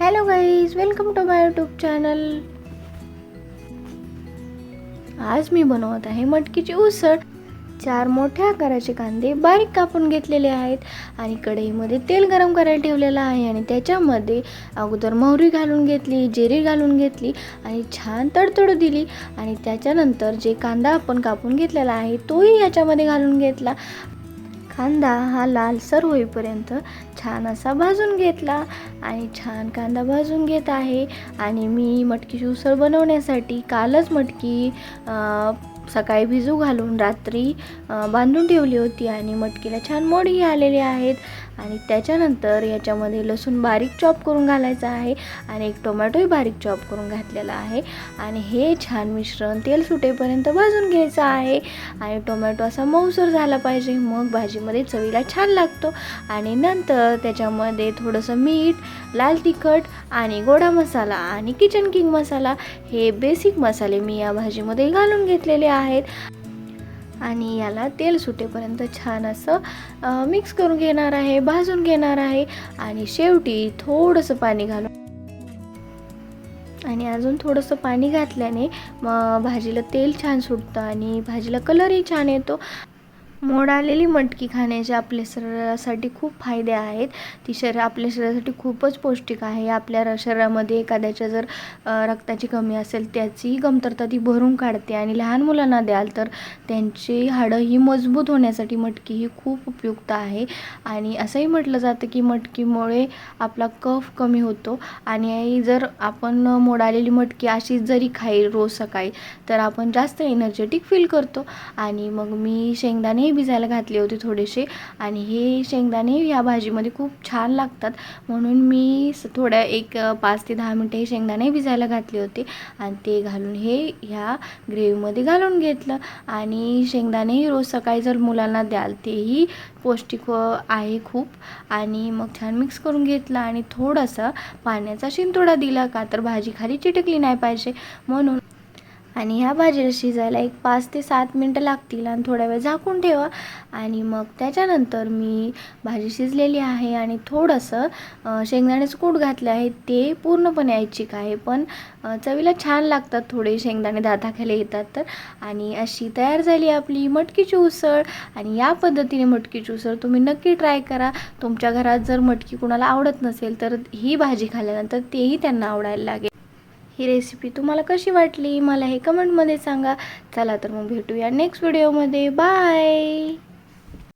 Hello guys, welcome to my YouTube channel. आज मी बनवत आहे मटकीची उसळ। 4 मोठ्या आकाराचे कांदे बारीक कापून घेतलेले आहेत आणि कढईमध्ये तेल गरम करायला ठेवलेलं आहे आणि त्याच्यामध्ये अगोदर मोहरी घालून घेतली, जिरे घालून घेतली आणि छान तडतडू दिली आणि त्याच्यानंतर जे कांदा आपण कापून घेतलेला आहे तोही याच्यामध्ये घालून घेतला। कांदा हा लालसर होईपर्यंत छान असा भाजून घेतला आणि छान कांदा भाजून घेत आहे। आणि मी मटकीची उसळ बनवण्यासाठी कालच मटकी सकाळी भिजू घालून रात्री बांधून ठेवली होती आणि मटकीला छान मोडही आलेले आहेत। आणि त्याच्यानंतर याच्यामध्ये लसूण बारीक चॉप करून घालायचा आहे आणि एक टोमॅटोही बारीक चॉप करून घातलेला आहे आणि हे छान मिश्रण तेल सुटेपर्यंत भाजून घ्यायचं आहे आणि टोमॅटो असा मऊसर झाला पाहिजे, मग भाजीमध्ये चवीला छान लागतो। आणि नंतर त्याच्यामध्ये थोडंसं मीठ, लाल तिखट आणि गोडा मसाला आणि किचन किंग मसाला हे बेसिक मसाले मी या भाजीमध्ये घालून घेतलेले आहेत आणि याला तेल सुटेपर्यंत छान असं मिक्स करून घेणार आहे, भाजून घेणार आहे आणि शेवटी थोडंसं पाणी घालून आणि अजून थोडंसं पाणी घातल्याने भाजीला तेल छान सुटतं आणि भाजीला कलरही छान येतो। मोड आलेली मटकी खाण्याचे आपल्या शरीरासाठी खूप फायदे आहेत। ती आपल्या शरीरासाठी खूपच पौष्टिक आहे। आपल्या शरीरामध्ये एखाद्याच्या जर रक्ताची कमी असेल त्याची कमतरता ती भरून काढते आणि लहान मुलांना द्याल तर त्यांची हाडं ही मजबूत होण्यासाठी मटकी ही खूप उपयुक्त आहे। आणि असंही म्हटलं जातं की मटकीमुळे आपला कफ कमी होतो आणि जर आपण मोड आलेली मटकी अशीच जरी खाई रोज सकाळी तर आपण जास्त एनर्जेटिक फील करतो। आणि मग मी शेंगदाणे भिजायला घातले होते थोडेसे आणि हे शेंगदाणे ह्या भाजीमध्ये खूप छान लागतात, म्हणून मी थोड्या 5 ते 10 मिनिटे हे शेंगदाणे भिजायला घातले होते आणि ते घालून हे ह्या ग्रेव्हीमध्ये घालून घेतलं। आणि शेंगदाणे रोज सकाळी जर मुलांना द्याल तेही पौष्टिक आहे खूप। आणि मग छान मिक्स करून घेतलं आणि थोडासा पाण्याचा शिंतोडा दिला का तर भाजी खाली चिटकली नाही पाहिजे म्हणून। आणि ह्या भाजीला शिजायला 5 ते 7 मिनटं लागतील आणि थोडा वेळ झाकून ठेवा। आणि मग त्याच्यानंतर मी भाजी शिजलेली आहे आणि थोडंसं शेंगदाण्याचं कूट घातले आहे, ते पूर्णपणे ऐच्छिक आहे पण चवीला छान लागतात, थोडे शेंगदाणे दाताखाली येतात तर। आणि अशी तयार झाली आपली मटकीची उसळ आणि या पद्धतीने मटकीची उसळ तुम्ही नक्की ट्राय करा। तुमच्या घरात जर मटकी कुणाला आवडत नसेल तर ही भाजी खाल्ल्यानंतर तेही त्यांना आवडायला लागेल। ही रेसिपी तुम्हाला कशी वाटली मला हे कमेंटमध्ये सांगा। चला तर मग भेटूया नेक्स्ट व्हिडिओमध्ये। बाय।